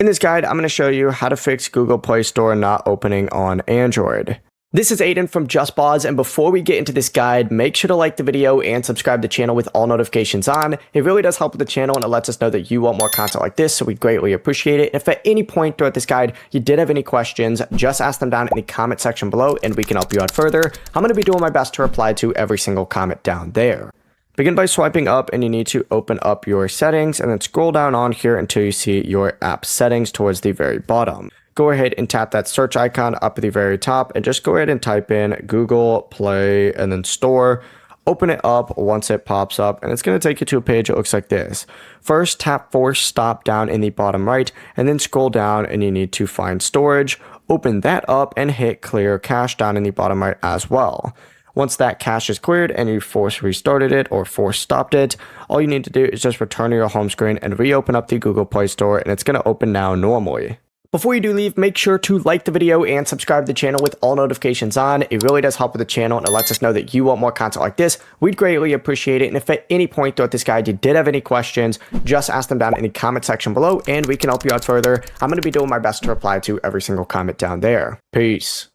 In this guide, I'm going to show you how to fix Google Play Store not opening on Android. This is Aiden from JustBoz, and before we get into this guide, make sure to like the video and subscribe to the channel with all notifications on. It really does help with the channel, and it lets us know that you want more content like this, so we greatly appreciate it. If at any point throughout this guide you did have any questions, just ask them down in the comment section below, and we can help you out further. I'm going to be doing my best to reply to every single comment down there. Begin by swiping up, and you need to open up your settings, and then scroll down on here until you see your app settings towards the very bottom. Go ahead and tap that search icon up at the very top and just go ahead and type in Google Play and then Store. Open it up once it pops up, and it's going to take you to a page that looks like this. First, tap Force Stop down in the bottom right, and then scroll down and you need to find Storage. Open that up and hit Clear Cache down in the bottom right as well. Once that cache is cleared and you force restarted it or force stopped it, all you need to do is just return to your home screen and reopen up the Google Play Store, and it's going to open now normally. Before you do leave, make sure to like the video and subscribe to the channel with all notifications on. It really does help with the channel, and it lets us know that you want more content like this. We'd greatly appreciate it. And if at any point throughout this guide you did have any questions, just ask them down in the comment section below and we can help you out further. I'm going to be doing my best to reply to every single comment down there. Peace.